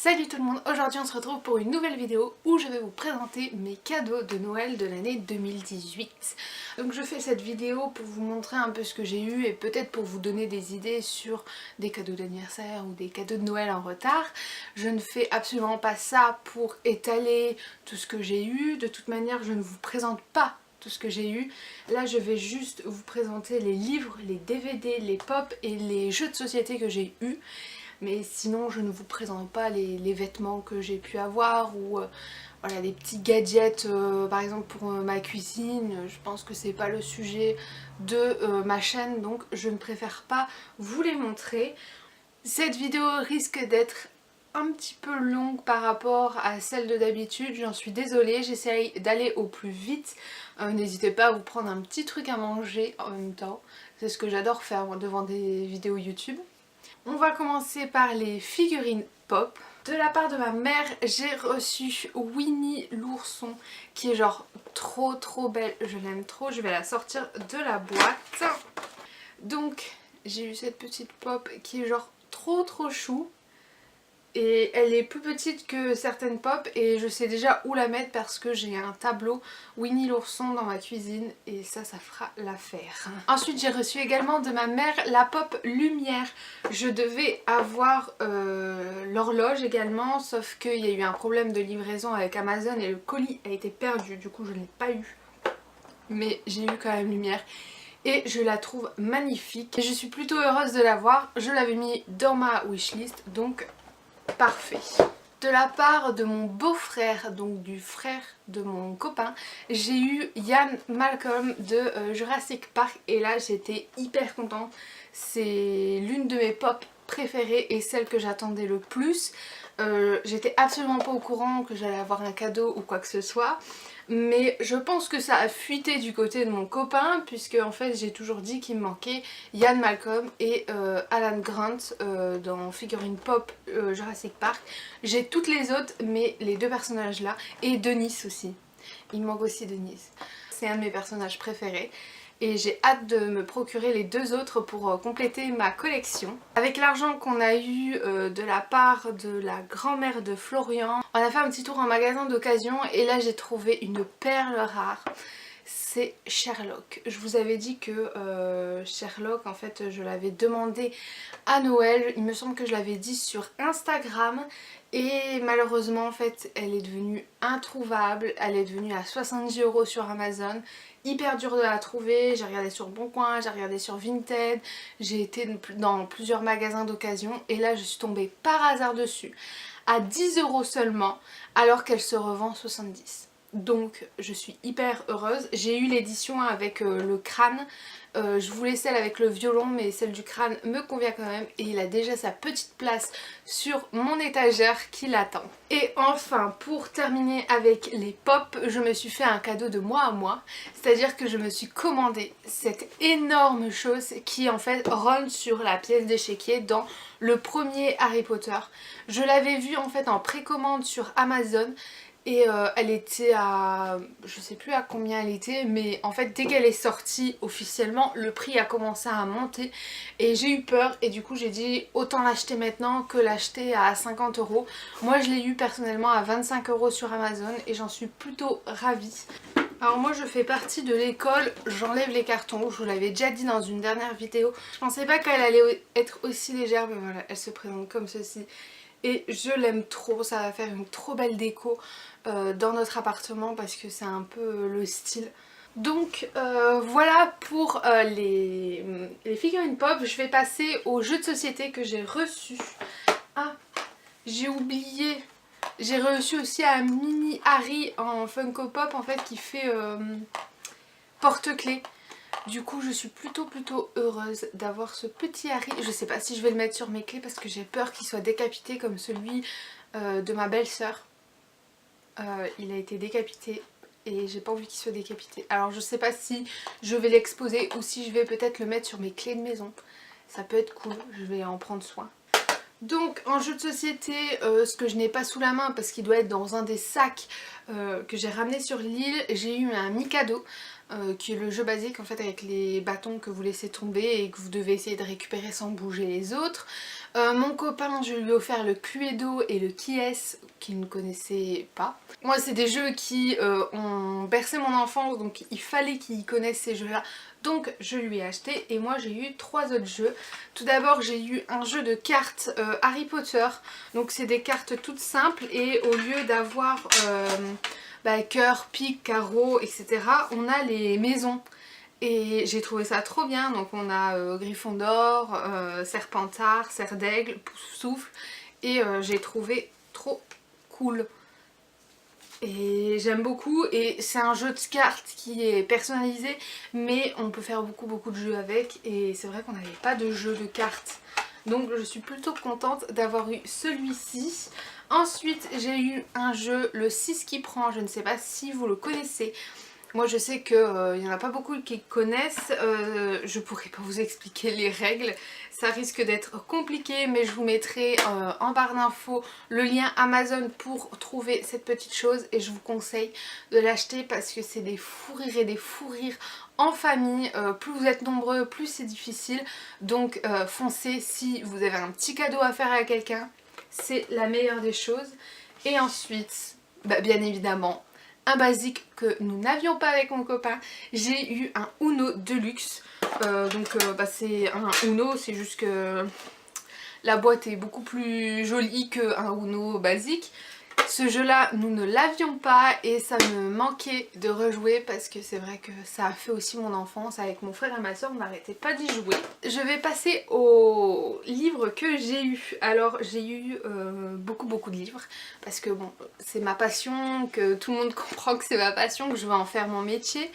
Salut tout le monde, aujourd'hui on se retrouve pour une nouvelle vidéo où je vais vous présenter mes cadeaux de Noël de l'année 2018. Donc je fais cette vidéo pour vous montrer un peu ce que j'ai eu et peut-être pour vous donner des idées sur des cadeaux d'anniversaire ou des cadeaux de Noël en retard. Je ne fais absolument pas ça pour étaler tout ce que j'ai eu, de toute manière je ne vous présente pas tout ce que j'ai eu. Là je vais juste vous présenter les livres, les DVD, les pop et les jeux de société que j'ai eu. Mais sinon je ne vous présente pas les vêtements que j'ai pu avoir ou voilà, des petits gadgets par exemple pour ma cuisine. Je pense que c'est pas le sujet de ma chaîne, donc je ne préfère pas vous les montrer. Cette vidéo risque d'être un petit peu longue par rapport à celle de d'habitude, j'en suis désolée, j'essaye d'aller au plus vite. N'hésitez pas à vous prendre un petit truc à manger en même temps, c'est ce que j'adore faire devant des vidéos YouTube. On va commencer par les figurines pop. De la part de ma mère, j'ai reçu Winnie l'ourson qui est genre trop belle, je l'aime trop, je vais la sortir de la boîte. Donc j'ai eu cette petite pop qui est genre trop chou. Et elle est plus petite que certaines pop et je sais déjà où la mettre parce que j'ai un tableau Winnie l'ourson dans ma cuisine et ça fera l'affaire. Ensuite j'ai reçu également de ma mère la pop lumière. Je devais avoir l'horloge également, sauf qu'il y a eu un problème de livraison avec Amazon et le colis a été perdu, du coup je ne l'ai pas eu. Mais j'ai eu quand même lumière. Et je la trouve magnifique. Et je suis plutôt heureuse de l'avoir. Je l'avais mis dans ma wishlist, donc parfait. De la part de mon beau-frère, donc du frère de mon copain, j'ai eu Ian Malcolm de Jurassic Park et là j'étais hyper contente. C'est l'une de mes pop préférées et celle que j'attendais le plus. J'étais absolument pas au courant que j'allais avoir un cadeau ou quoi que ce soit. Mais je pense que ça a fuité du côté de mon copain puisque en fait j'ai toujours dit qu'il me manquait Ian Malcolm et Alan Grant dans Figurine Pop Jurassic Park. J'ai toutes les autres mais les deux personnages là et Denise aussi. Il me manque aussi Denise. C'est un de mes personnages préférés. Et j'ai hâte de me procurer les deux autres pour compléter ma collection. Avec l'argent qu'on a eu de la part de la grand-mère de Florian, on a fait un petit tour en magasin d'occasion et là j'ai trouvé une perle rare. C'est Sherlock. Je vous avais dit que Sherlock, en fait, je l'avais demandé à Noël. Il me semble que je l'avais dit sur Instagram. Et malheureusement, en fait, elle est devenue introuvable. Elle est devenue à 70 € sur Amazon. Hyper dur de la trouver. J'ai regardé sur Boncoin, j'ai regardé sur Vinted. J'ai été dans plusieurs magasins d'occasion. Et là, je suis tombée par hasard dessus. À 10 € seulement, alors qu'elle se revend 70. Donc je suis hyper heureuse. J'ai eu l'édition avec le crâne. Je voulais celle avec le violon mais celle du crâne me convient quand même. Et il a déjà sa petite place sur mon étagère qui l'attend. Et enfin pour terminer avec les pop, je me suis fait un cadeau de moi à moi. C'est-à-dire que je me suis commandé cette énorme chose qui en fait rentre sur la pièce d'échiquier dans le premier Harry Potter. Je l'avais vue en fait en précommande sur Amazon. Et elle était à... je sais plus à combien elle était, mais en fait dès qu'elle est sortie officiellement, le prix a commencé à monter. Et j'ai eu peur et du coup j'ai dit autant l'acheter maintenant que l'acheter à 50 €. Moi je l'ai eu personnellement à 25 € sur Amazon et j'en suis plutôt ravie. Alors moi je fais partie de l'école, j'enlève les cartons, je vous l'avais déjà dit dans une dernière vidéo. Je pensais pas qu'elle allait être aussi légère, mais voilà, elle se présente comme ceci. Et je l'aime trop, ça va faire une trop belle déco dans notre appartement parce que c'est un peu le style. Donc voilà pour les figurines pop. Je vais passer aux jeux de société que j'ai reçus. Ah, j'ai oublié, j'ai reçu aussi un mini Harry en Funko Pop en fait qui fait porte-clés. Du coup je suis plutôt heureuse d'avoir ce petit Harry. Je sais pas si je vais le mettre sur mes clés parce que j'ai peur qu'il soit décapité comme celui de ma belle-sœur. Il a été décapité et j'ai pas envie qu'il soit décapité. Alors je sais pas si je vais l'exposer ou si je vais peut-être le mettre sur mes clés de maison. Ça peut être cool, je vais en prendre soin. Donc en jeu de société, ce que je n'ai pas sous la main parce qu'il doit être dans un des sacs que j'ai ramené sur l'île, j'ai eu un Mikado. Qui est le jeu basique en fait avec les bâtons que vous laissez tomber et que vous devez essayer de récupérer sans bouger les autres. Mon copain, je lui ai offert le Cluedo et le Qui est-ce qu'il ne connaissait pas. Moi c'est des jeux qui ont bercé mon enfance, donc il fallait qu'il connaisse ces jeux là. Donc je lui ai acheté et moi j'ai eu 3 autres jeux. Tout d'abord j'ai eu un jeu de cartes Harry Potter. Donc c'est des cartes toutes simples et au lieu d'avoir cœur, pique, carreau, etc. on a les maisons. Et j'ai trouvé ça trop bien. Donc on a Gryffondor, Serpentard, Serre d'Aigle, Poufsouffle. Et j'ai trouvé trop cool. Et j'aime beaucoup, et c'est un jeu de cartes qui est personnalisé, mais on peut faire beaucoup de jeux avec, et c'est vrai qu'on n'avait pas de jeu de cartes. Donc je suis plutôt contente d'avoir eu celui-ci. Ensuite j'ai eu un jeu, le 6 qui prend, je ne sais pas si vous le connaissez. Moi je sais qu'il n'y en a pas beaucoup qui connaissent, je pourrais pas vous expliquer les règles, ça risque d'être compliqué, mais je vous mettrai en barre d'infos le lien Amazon pour trouver cette petite chose, et je vous conseille de l'acheter parce que c'est des fous rires et des fous rires en famille. Plus vous êtes nombreux, plus c'est difficile, donc foncez si vous avez un petit cadeau à faire à quelqu'un, c'est la meilleure des choses. Et ensuite, bien évidemment, un basique que nous n'avions pas avec mon copain, j'ai eu un Uno Deluxe. C'est un Uno, c'est juste que la boîte est beaucoup plus jolie qu'un Uno basique. Ce jeu là nous ne l'avions pas et ça me manquait de rejouer parce que c'est vrai que ça a fait aussi mon enfance. Avec mon frère et ma soeur on n'arrêtait pas d'y jouer. Je vais passer aux livres que j'ai eu. Alors j'ai eu beaucoup de livres parce que bon, c'est ma passion, que tout le monde comprend que c'est ma passion, que je vais en faire mon métier.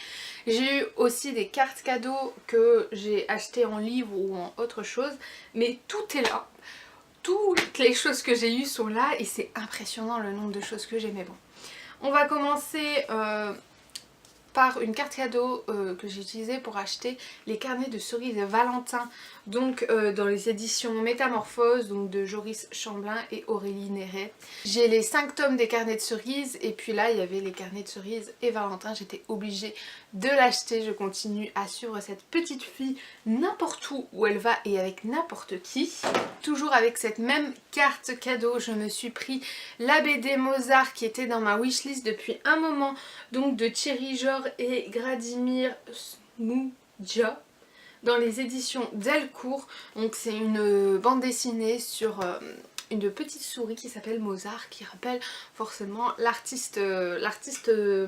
J'ai eu aussi des cartes cadeaux que j'ai achetées en livre ou en autre chose, mais tout est là. Toutes les choses que j'ai eues sont là et c'est impressionnant le nombre de choses que j'ai, mais bon. On va commencer par une carte cadeau que j'ai utilisée pour acheter les carnets de cerises Valentin, donc dans les éditions Métamorphose, donc de Joris Chamblin et Aurélie Néret. J'ai les 5 tomes des carnets de cerises et puis là il y avait les carnets de cerises et Valentin, j'étais obligée de l'acheter. Je continue à suivre cette petite fille n'importe où elle va et avec n'importe qui. Toujours avec cette même carte cadeau, je me suis pris la BD Mozart qui était dans ma wishlist depuis un moment, donc de Thierry Jor et Gradimir Smoudia dans les éditions Delcourt. Donc c'est une bande dessinée sur une petite souris qui s'appelle Mozart, qui rappelle forcément l'artiste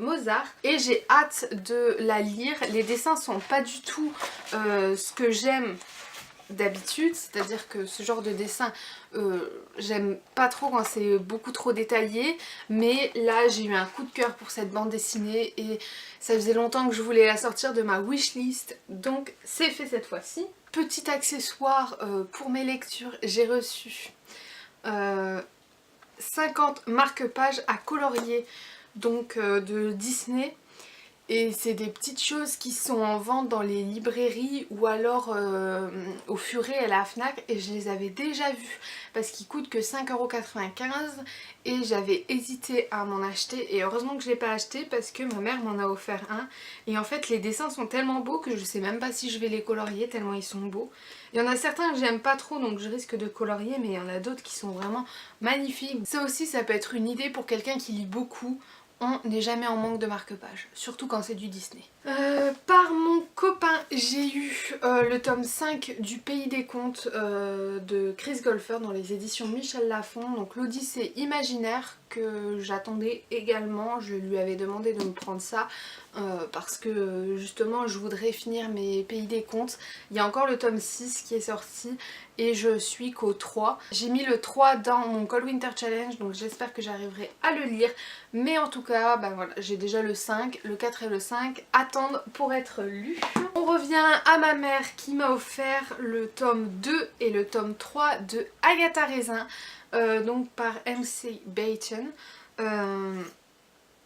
Mozart, et j'ai hâte de la lire. Les dessins sont pas du tout ce que j'aime d'habitude, c'est-à-dire que ce genre de dessin j'aime pas trop quand c'est beaucoup trop détaillé, mais là j'ai eu un coup de cœur pour cette bande dessinée et ça faisait longtemps que je voulais la sortir de ma wishlist, donc c'est fait cette fois-ci. Petit accessoire pour mes lectures, j'ai reçu 50 marque-pages à colorier, donc de Disney. Et c'est des petites choses qui sont en vente dans les librairies ou alors au Furet et à la Fnac, et je les avais déjà vues parce qu'ils coûtent que 5,95 € et j'avais hésité à m'en acheter, et heureusement que je ne l'ai pas acheté parce que ma mère m'en a offert un, et en fait les dessins sont tellement beaux que je sais même pas si je vais les colorier tellement ils sont beaux. Il y en a certains que j'aime pas trop donc je risque de colorier, mais il y en a d'autres qui sont vraiment magnifiques. Ça aussi ça peut être une idée pour quelqu'un qui lit beaucoup. On n'est jamais en manque de marque-pages, surtout quand c'est du Disney. Par mon copain, j'ai eu le tome 5 du Pays des Contes de Chris Golfer dans les éditions Michel Lafon, donc l'Odyssée imaginaire, que j'attendais également. Je lui avais demandé de me prendre ça parce que justement je voudrais finir mes Pays des Contes. Il y a encore le tome 6 qui est sorti et je suis qu'au 3. J'ai mis le 3 dans mon Cold Winter Challenge, donc j'espère que j'arriverai à le lire. Mais en tout cas, voilà, j'ai déjà le 5, le 4 et le 5 attendent pour être lus. On revient à ma mère qui m'a offert le tome 2 et le tome 3 de Agatha Raisin, donc par MC Bayton.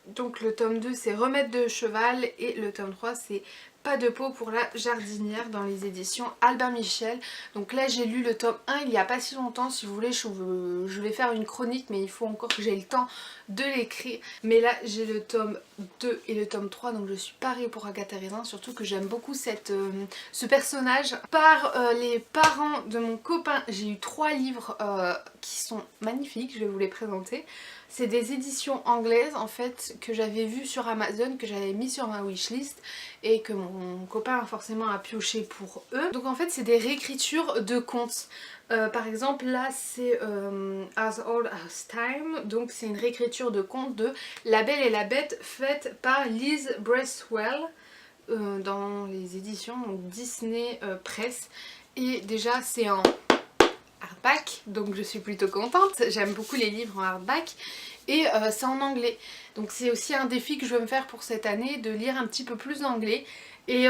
Donc le tome 2 c'est Remède de cheval et le tome 3 c'est Pas de peau pour la jardinière dans les éditions Albin Michel. Donc là j'ai lu le tome 1 il n'y a pas si longtemps. Si vous voulez je vais faire une chronique, mais il faut encore que j'ai le temps de l'écrire. Mais là j'ai le tome 2 et le tome 3, donc je suis parée pour Agatha Raisin. Surtout que j'aime beaucoup ce personnage. Par les parents de mon copain, j'ai eu 3 livres qui sont magnifiques, je vais vous les présenter. C'est des éditions anglaises en fait que j'avais vues sur Amazon, que j'avais mis sur ma wishlist et que mon copain forcément a pioché pour eux. Donc en fait c'est des réécritures de contes. Par exemple là c'est As Old As Time, donc c'est une réécriture de contes de La Belle et la Bête faite par Liz Bracewell dans les éditions donc Disney Press. Et déjà c'est en hardback, donc je suis plutôt contente, j'aime beaucoup les livres en hardback et c'est en anglais, donc c'est aussi un défi que je veux me faire pour cette année, de lire un petit peu plus d'anglais. Et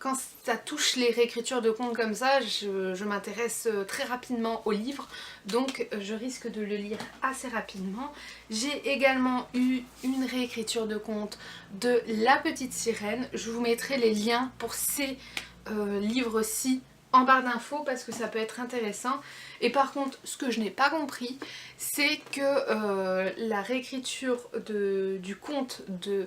quand ça touche les réécritures de contes comme ça, je m'intéresse très rapidement au livre, donc je risque de le lire assez rapidement. J'ai également eu une réécriture de contes de La Petite Sirène, je vous mettrai les liens pour ces livres-ci en barre d'infos parce que ça peut être intéressant. Et par contre ce que je n'ai pas compris c'est que la réécriture du conte de,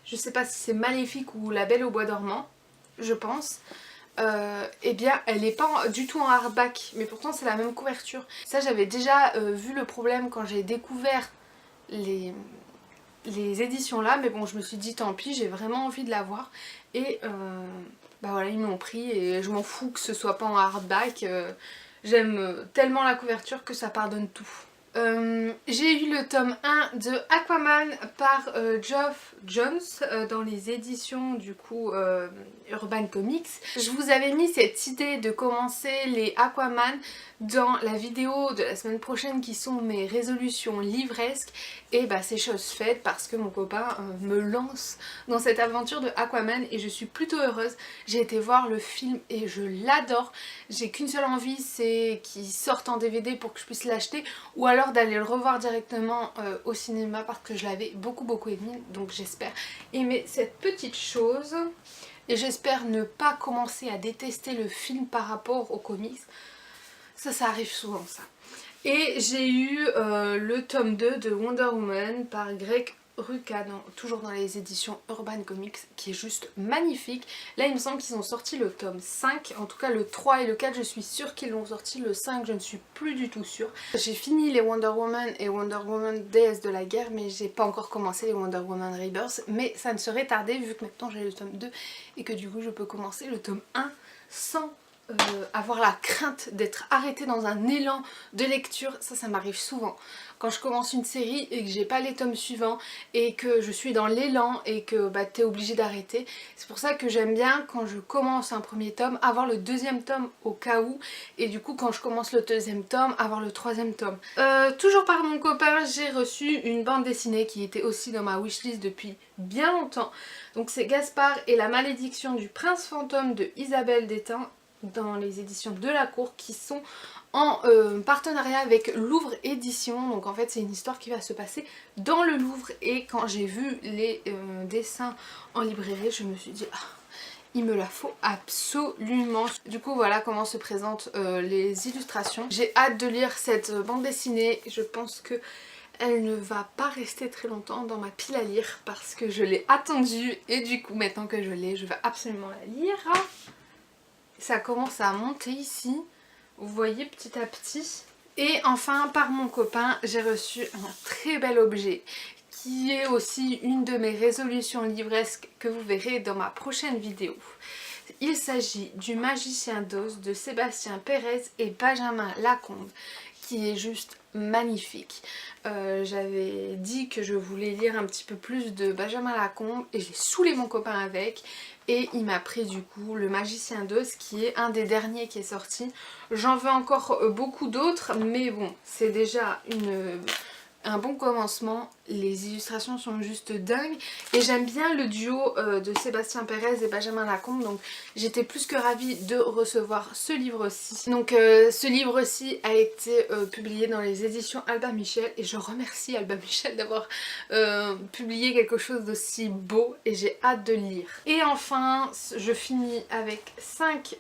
je sais pas si c'est Maléfique ou La Belle au Bois dormant, je pense, eh bien elle n'est pas du tout en hardback, mais pourtant c'est la même couverture. Ça j'avais déjà vu le problème quand j'ai découvert les éditions là, mais bon je me suis dit tant pis, j'ai vraiment envie de l'avoir. Et bah voilà, ils m'ont pris et je m'en fous que ce soit pas en hardback. J'aime tellement la couverture que ça pardonne tout. J'ai eu le tome 1 de Aquaman par Geoff Johns dans les éditions du coup Urban Comics. Je vous avais mis cette idée de commencer les Aquaman dans la vidéo de la semaine prochaine qui sont mes résolutions livresques, et bah c'est chose faite parce que mon copain me lance dans cette aventure de Aquaman et je suis plutôt heureuse. J'ai été voir le film et je l'adore. J'ai qu'une seule envie, c'est qu'il sorte en DVD pour que je puisse l'acheter, ou alors d'aller le revoir directement au cinéma parce que je l'avais beaucoup aimé, donc j'espère aimer cette petite chose et j'espère ne pas commencer à détester le film par rapport aux comics. Ça arrive souvent ça. Et j'ai eu le tome 2 de Wonder Woman par Greg Rucka, toujours dans les éditions Urban Comics, qui est juste magnifique. Là il me semble qu'ils ont sorti le tome 5, en tout cas le 3 et le 4 je suis sûre qu'ils l'ont sorti, le 5 je ne suis plus du tout sûre. J'ai fini les Wonder Woman et Wonder Woman déesse de la guerre, mais j'ai pas encore commencé les Wonder Woman Rebirth, mais ça ne serait tardé vu que maintenant j'ai le tome 2 et que du coup je peux commencer le tome 1 sans avoir la crainte d'être arrêtée dans un élan de lecture. Ça m'arrive souvent quand je commence une série et que j'ai pas les tomes suivants et que je suis dans l'élan et que bah, t'es obligé d'arrêter. C'est pour ça que j'aime bien quand je commence un premier tome avoir le deuxième tome au cas où, et du coup quand je commence le deuxième tome avoir le troisième tome. Toujours par mon copain j'ai reçu une bande dessinée qui était aussi dans ma wishlist depuis bien longtemps. Donc c'est Gaspard et la malédiction du prince fantôme de Isabelle d'Étain dans les éditions de la cour, qui sont en partenariat avec Louvre Édition. Donc en fait c'est une histoire qui va se passer dans le Louvre, et quand j'ai vu les dessins en librairie je me suis dit ah, il me la faut absolument. Du coup voilà comment se présentent les illustrations. J'ai hâte de lire cette bande dessinée, je pense que elle ne va pas rester très longtemps dans ma pile à lire parce que je l'ai attendue, et du coup maintenant que je l'ai je vais absolument la lire. Ça commence à monter ici, vous voyez, petit à petit. Et enfin par mon copain j'ai reçu un très bel objet qui est aussi une de mes résolutions livresques que vous verrez dans ma prochaine vidéo. Il s'agit du Magicien d'Oz de Sébastien Pérez et Benjamin Lacombe, qui est juste magnifique. J'avais dit que je voulais lire un petit peu plus de Benjamin Lacombe et j'ai saoulé mon copain avec, et il m'a pris du coup le Magicien d'Oz qui est un des derniers qui est sorti. J'en veux encore beaucoup d'autres, mais bon c'est déjà un bon commencement. Les illustrations sont juste dingues et j'aime bien le duo de Sébastien Pérez et Benjamin Lacombe, donc j'étais plus que ravie de recevoir ce livre-ci. Donc ce livre-ci a été publié dans les éditions Albin Michel et je remercie Albin Michel d'avoir publié quelque chose d'aussi beau et j'ai hâte de le lire. Et enfin je finis avec 5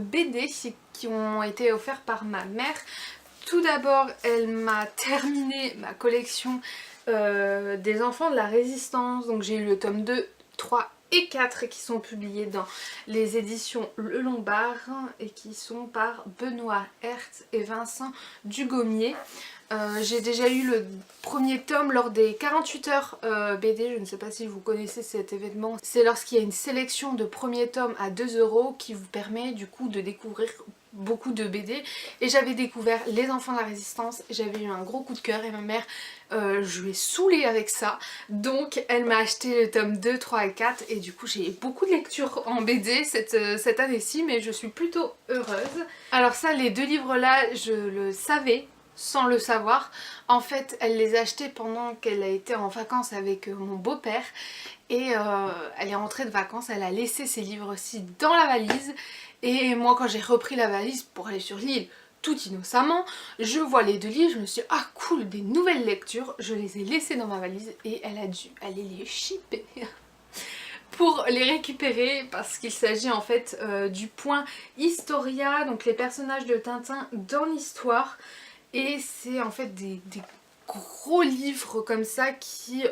BD qui ont été offerts par ma mère. Tout d'abord, elle m'a terminé ma collection des enfants de la résistance. Donc j'ai eu le tome 2, 3 et 4 qui sont publiés dans les éditions Le Lombard et qui sont par Benoît Hertz et Vincent Dugommier. J'ai déjà eu le premier tome lors des 48 heures BD, je ne sais pas si vous connaissez cet événement. C'est lorsqu'il y a une sélection de premiers tomes à 2 € qui vous permet du coup de découvrir beaucoup de BD. Et j'avais découvert Les Enfants de la Résistance, j'avais eu un gros coup de cœur et ma mère, je lui ai saoulée avec ça. Donc elle m'a acheté le tome 2, 3 et 4 et du coup j'ai beaucoup de lectures en BD cette année-ci, mais je suis plutôt heureuse. Alors ça, les 2 livres là, je le savais sans le savoir. En fait, elle les a achetés pendant qu'elle a été en vacances avec mon beau-père et elle est rentrée de vacances, elle a laissé ces livres-ci dans la valise et moi quand j'ai repris la valise pour aller sur l'île, tout innocemment, je vois les 2 livres, je me suis dit ah cool, des nouvelles lectures, je les ai laissés dans ma valise et elle a dû aller les shipper pour les récupérer parce qu'il s'agit en fait du point Historia, donc les personnages de Tintin dans l'histoire. Et c'est en fait des gros livres comme ça qui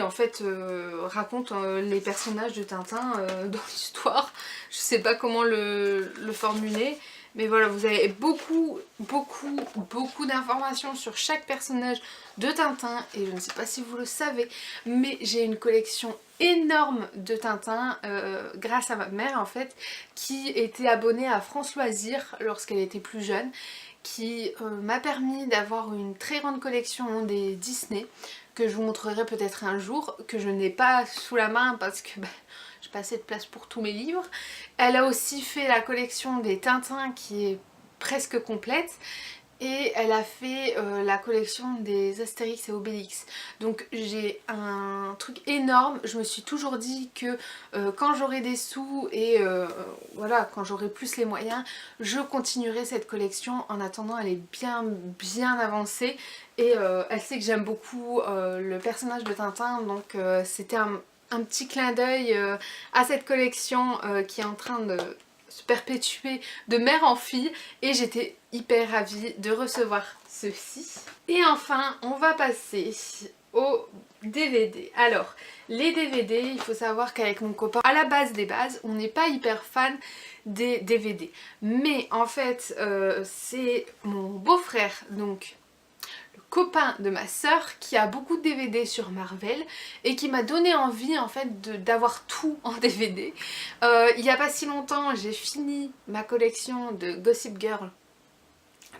en fait racontent les personnages de Tintin dans l'histoire. Je sais pas comment le formuler, mais voilà, vous avez beaucoup d'informations sur chaque personnage de Tintin et je ne sais pas si vous le savez, mais j'ai une collection énorme de Tintin grâce à ma mère en fait, qui était abonnée à France Loisirs lorsqu'elle était plus jeune, qui m'a permis d'avoir une très grande collection des Disney que je vous montrerai peut-être un jour, que je n'ai pas sous la main parce que j'ai pas assez de place pour tous mes livres. Elle a aussi fait la collection des Tintins qui est presque complète et elle a fait la collection des Astérix et Obélix. Donc j'ai un truc énorme. Je me suis toujours dit que quand j'aurai des sous et voilà, quand j'aurai plus les moyens, je continuerai cette collection. En attendant, elle est bien avancée et elle sait que j'aime beaucoup le personnage de Tintin, donc c'était un petit clin d'œil à cette collection qui est en train de se perpétuer de mère en fille et j'étais hyper ravie de recevoir ceci. Et enfin on va passer aux DVD. Alors les DVD, il faut savoir qu'avec mon copain, à la base des bases, on n'est pas hyper fan des DVD, mais en fait c'est mon beau-frère, donc copain de ma soeur, qui a beaucoup de DVD sur Marvel et qui m'a donné envie en fait d'avoir tout en DVD. Il n'y a pas si longtemps, j'ai fini ma collection de Gossip Girl,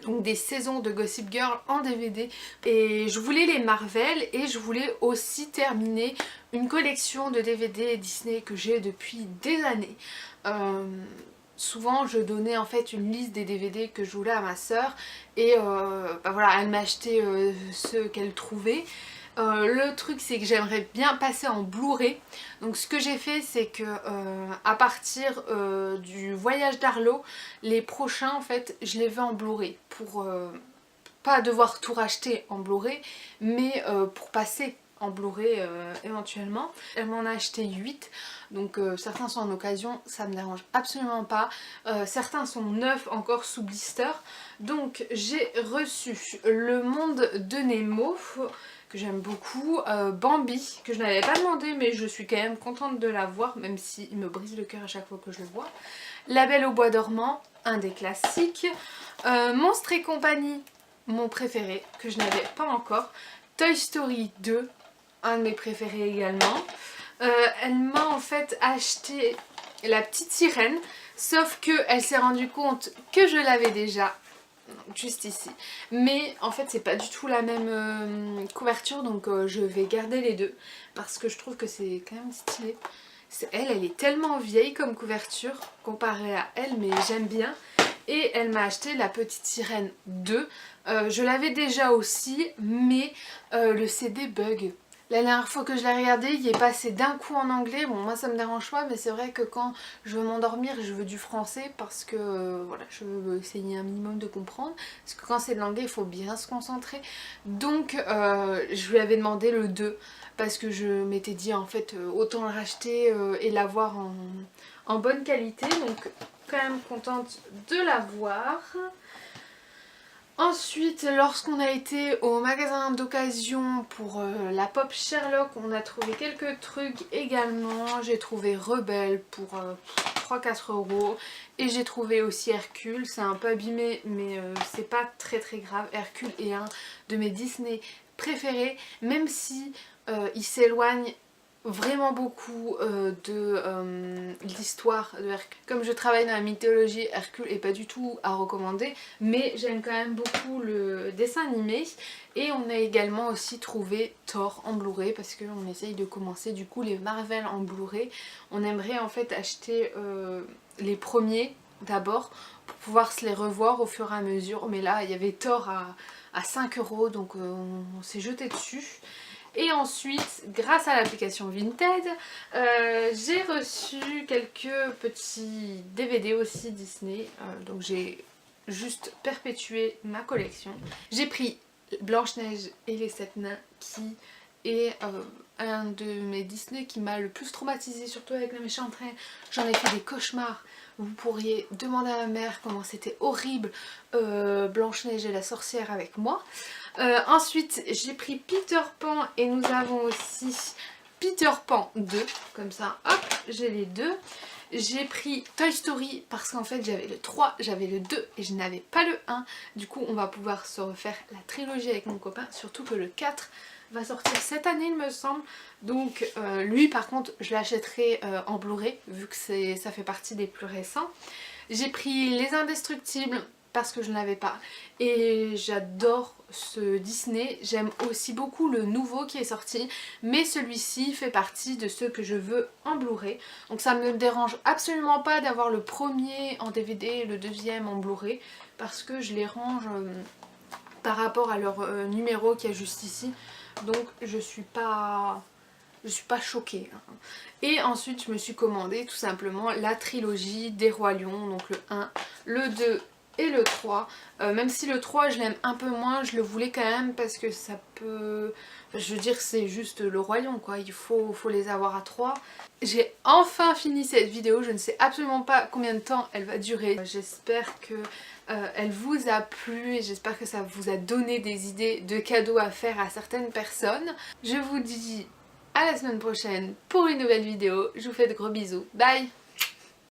donc des saisons de Gossip Girl en DVD, et je voulais les Marvel et je voulais aussi terminer une collection de DVD Disney que j'ai depuis des années. Souvent je donnais en fait une liste des DVD que je voulais à ma soeur et voilà, elle m'achetait ceux qu'elle trouvait. Le truc c'est que j'aimerais bien passer en Blu-ray, donc ce que j'ai fait c'est que à partir du voyage d'Arlo, les prochains en fait je les veux en Blu-ray pour pas devoir tout racheter en Blu-ray, mais pour passer en Blu-ray éventuellement. Elle m'en a acheté 8, donc certains sont en occasion, ça me dérange absolument pas. Certains sont neufs encore sous blister. Donc j'ai reçu Le Monde de Nemo, que j'aime beaucoup, Bambi, que je n'avais pas demandé mais je suis quand même contente de l'avoir, même s'il me brise le cœur à chaque fois que je le vois. La Belle au Bois dormant, un des classiques. Monstres et compagnie, mon préféré, que je n'avais pas encore. Toy Story 2, un de mes préférés également. Elle m'a en fait acheté La Petite Sirène, sauf qu'elle s'est rendue compte que je l'avais déjà, juste ici. Mais en fait c'est pas du tout la même couverture, donc je vais garder les deux parce que je trouve que c'est quand même stylé. Elle est tellement vieille comme couverture comparée à elle, mais j'aime bien. et elle m'a acheté La Petite Sirène 2. Je l'avais déjà aussi, mais le CD bug. La dernière fois que je l'ai regardé, il est passé d'un coup en anglais. Bon, moi ça me dérange pas, mais c'est vrai que quand je veux m'endormir, je veux du français parce que voilà, je veux essayer un minimum de comprendre. Parce que quand c'est de l'anglais, il faut bien se concentrer. Donc je lui avais demandé le 2 parce que je m'étais dit en fait autant le racheter et l'avoir en bonne qualité. Donc quand même contente de l'avoir. Ensuite, lorsqu'on a été au magasin d'occasion pour la pop Sherlock, on a trouvé quelques trucs également. J'ai trouvé Rebelle pour 3-4 euros et j'ai trouvé aussi Hercule. C'est un peu abîmé mais c'est pas très grave. Hercule est un de mes Disney préférés, même si il s'éloigne vraiment beaucoup de l'histoire de Hercule. Comme je travaille dans la mythologie, Hercule est pas du tout à recommander, mais j'aime quand même beaucoup le dessin animé. Et on a également aussi trouvé Thor en Blu-ray parce qu'on essaye de commencer du coup les Marvel en Blu-ray. On aimerait en fait acheter les premiers d'abord pour pouvoir se les revoir au fur et à mesure. Mais là il y avait Thor à 5 euros, donc on s'est jeté dessus. Et ensuite, grâce à l'application Vinted, j'ai reçu quelques petits DVD aussi Disney. Donc j'ai juste perpétué ma collection. J'ai pris Blanche-Neige et les 7 nains qui est un de mes Disney qui m'a le plus traumatisée, surtout avec la méchante reine. J'en ai fait des cauchemars. Vous pourriez demander à ma mère comment c'était horrible Blanche-Neige et la sorcière avec moi. Ensuite j'ai pris Peter Pan et nous avons aussi Peter Pan 2, comme ça hop j'ai les deux. J'ai pris Toy Story parce qu'en fait j'avais le 3, j'avais le 2 et je n'avais pas le 1. Du coup on va pouvoir se refaire la trilogie avec mon copain, surtout que le 4 va sortir cette année il me semble. Donc lui par contre je l'achèterai en Blu-ray vu que ça fait partie des plus récents. J'ai pris Les Indestructibles parce que je ne l'avais pas et j'adore ce Disney. J'aime aussi beaucoup le nouveau qui est sorti, mais celui-ci fait partie de ceux que je veux en Blu-ray. Donc ça ne me dérange absolument pas d'avoir le premier en DVD et le deuxième en Blu-ray parce que je les range par rapport à leur numéro qui est juste ici. Donc je suis pas choquée. Et ensuite je me suis commandé tout simplement la trilogie des Rois Lions, donc le 1, le 2 et le 3. Même si le 3 je l'aime un peu moins, je le voulais quand même parce que ça peut... Je veux dire c'est juste le Roi Lion quoi, il faut les avoir à 3. J'ai enfin fini cette vidéo, je ne sais absolument pas combien de temps elle va durer. J'espère que elle vous a plu et j'espère que ça vous a donné des idées de cadeaux à faire à certaines personnes. Je vous dis à la semaine prochaine pour une nouvelle vidéo. Je vous fais de gros bisous. Bye!